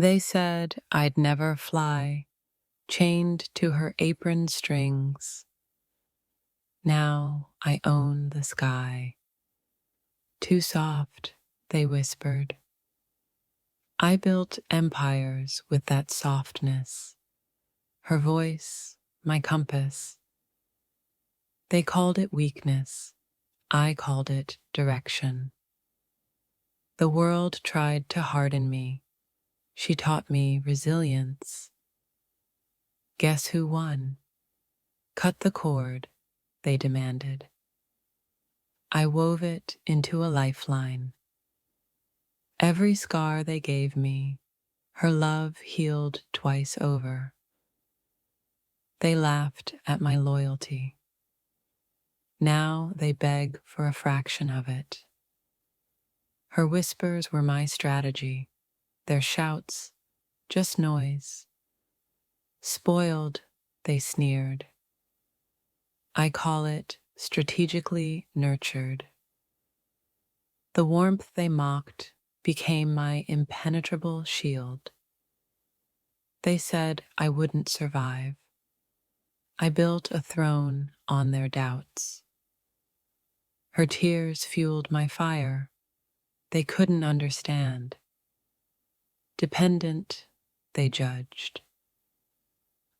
They said I'd never fly, chained to her apron strings. Now I own the sky. Too soft, they whispered. I built empires with that softness. Her voice, my compass. They called it weakness. I called it direction. The world tried to harden me. She taught me resilience. Guess who won? Cut the cord, they demanded. I wove it into a lifeline. Every scar they gave me, her love healed twice over. They laughed at my loyalty. Now they beg for a fraction of it. Her whispers were my strategy, their shouts just noise. Spoiled, they sneered. I call it strategically nurtured. The warmth they mocked became my impenetrable shield. They said I wouldn't survive. I built a throne on their doubts. Her tears fueled my fire. They couldn't understand. Dependent, they judged.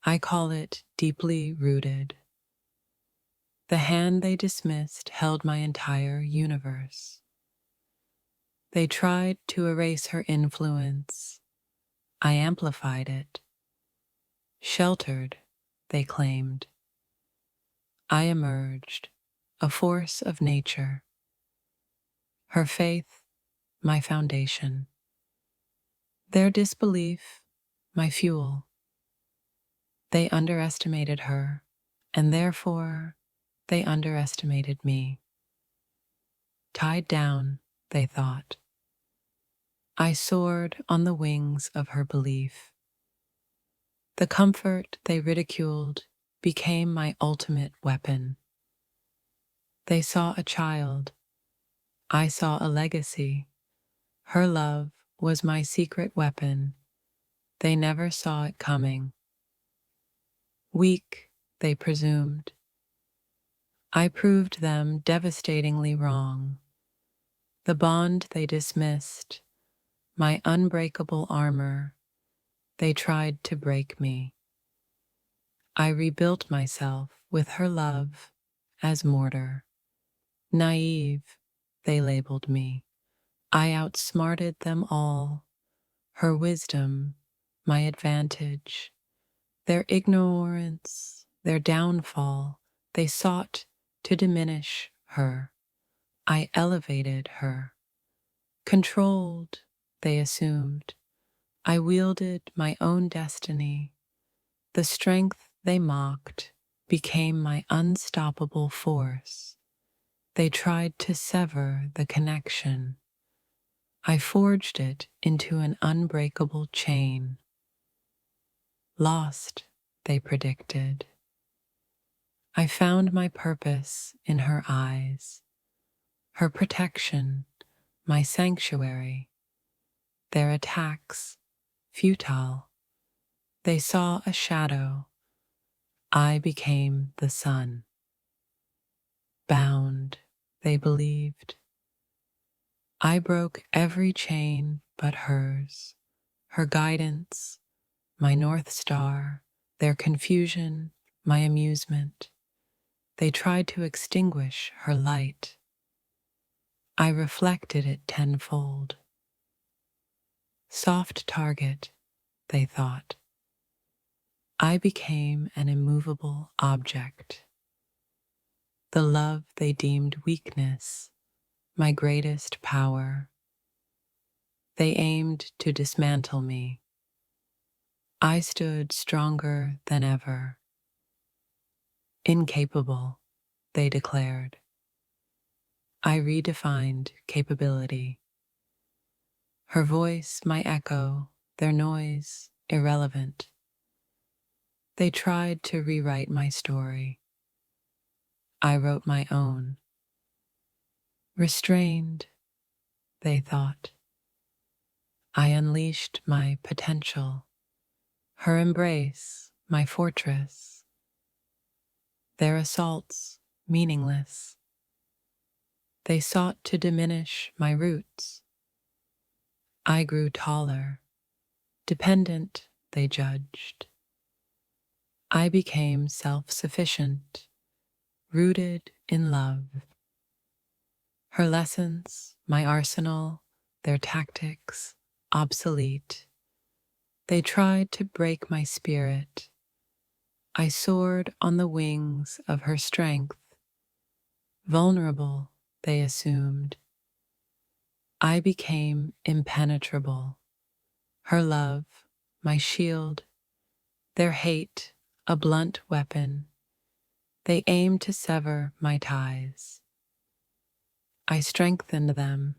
I call it deeply rooted. The hand they dismissed held my entire universe. They tried to erase her influence. I amplified it. Sheltered, they claimed. I emerged, a force of nature. Her faith, my foundation. Their disbelief, my fuel. They underestimated her, and therefore they underestimated me. Tied down, they thought. I soared on the wings of her belief. The comfort they ridiculed became my ultimate weapon. They saw a child. I saw a legacy. Her love was my secret weapon. They never saw it coming. Weak, they presumed. I proved them devastatingly wrong. The bond they dismissed, my unbreakable armor, they tried to break me. I rebuilt myself with her love as mortar. Naive, they labeled me. I outsmarted them all. Her wisdom, my advantage. Their ignorance, their downfall, they sought to diminish her. I elevated her. Controlled, they assumed. I wielded my own destiny. The strength they mocked became my unstoppable force. They tried to sever the connection. I forged it into an unbreakable chain. Lost, they predicted. I found my purpose in her eyes, her protection, my sanctuary. Their attacks, futile. They saw a shadow. I became the sun. Bound, they believed. I broke every chain but hers, her guidance, my North Star, their confusion, my amusement. They tried to extinguish her light. I reflected it tenfold. Soft target, they thought. I became an immovable object. The love they deemed weakness, my greatest power. They aimed to dismantle me. I stood stronger than ever. Incapable, they declared. I redefined capability. Her voice, my echo, their noise, irrelevant. They tried to rewrite my story. I wrote my own. Restrained, they thought. I unleashed my potential, her embrace my fortress, their assaults meaningless. They sought to diminish my roots. I grew taller, dependent, they judged. I became self-sufficient, rooted in love. Her lessons, my arsenal, their tactics, obsolete. They tried to break my spirit. I soared on the wings of her strength. Vulnerable, they assumed. I became impenetrable. Her love, my shield. Their hate, a blunt weapon. They aimed to sever my ties. I strengthened them.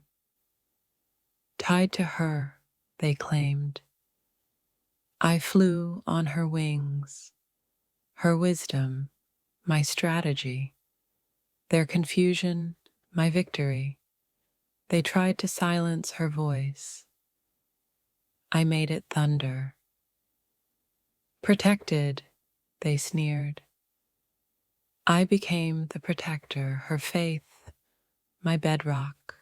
Tied to her, they claimed. I flew on her wings. Her wisdom, my strategy. Their confusion, my victory. They tried to silence her voice. I made it thunder. Protected, they sneered. I became the protector, her faith, my bedrock.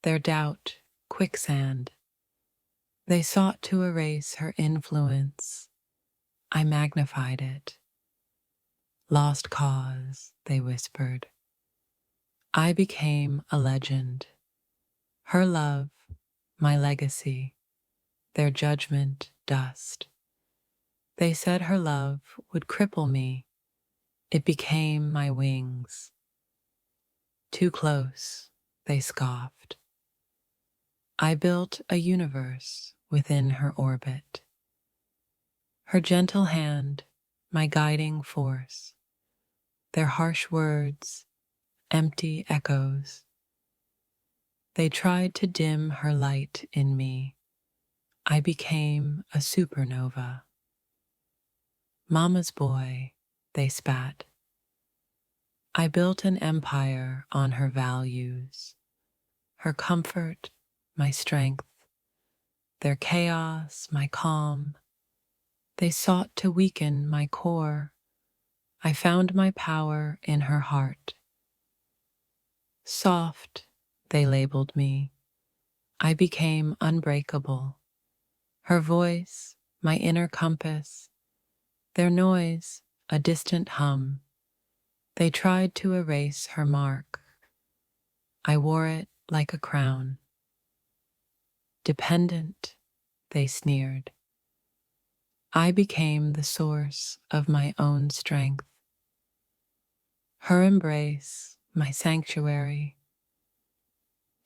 Their doubt, quicksand. They sought to erase her influence. I magnified it. Lost cause, they whispered. I became a legend. Her love, my legacy. Their judgment, dust. They said her love would cripple me. It became my wings. Too close, they scoffed. I built a universe within her orbit. Her gentle hand, my guiding force. Their harsh words, empty echoes. They tried to dim her light in me. I became a supernova. Mama's boy, they spat. I built an empire on her values. Her comfort, my strength. Their chaos, my calm. They sought to weaken my core. I found my power in her heart. Soft, they labeled me. I became unbreakable. Her voice, my inner compass. Their noise, a distant hum. They tried to erase her mark. I wore it like a crown. Dependent, they sneered. I became the source of my own strength. Her embrace, my sanctuary.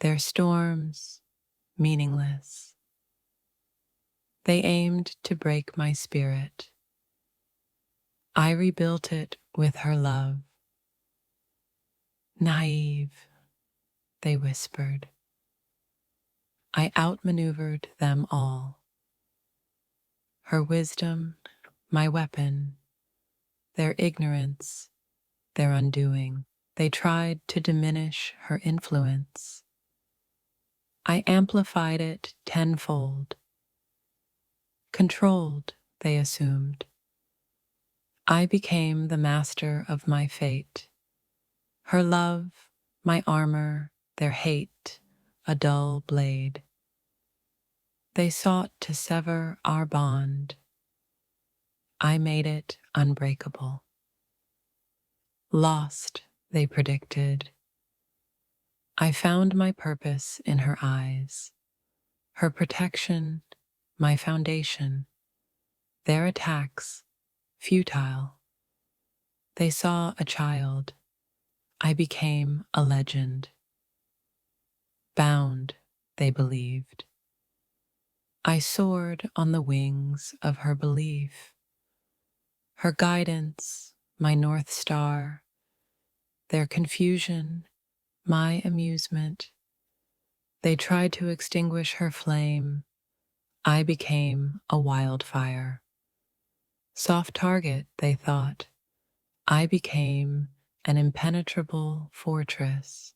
Their storms, meaningless. They aimed to break my spirit. I rebuilt it with her love. Naive, they whispered. I outmaneuvered them all. Her wisdom, my weapon. Their ignorance, their undoing. They tried to diminish her influence. I amplified it tenfold. Controlled, they assumed. I became the master of my fate. Her love, my armor, their hate, a dull blade. They sought to sever our bond. I made it unbreakable. Lost, they predicted. I found my purpose in her eyes, her protection, my foundation. Their attacks, futile. They saw a child. I became a legend. Bound, they believed. I soared on the wings of her belief. Her guidance, my North Star. Their confusion, my amusement. They tried to extinguish her flame. I became a wildfire. Soft target, they thought. I became an impenetrable fortress.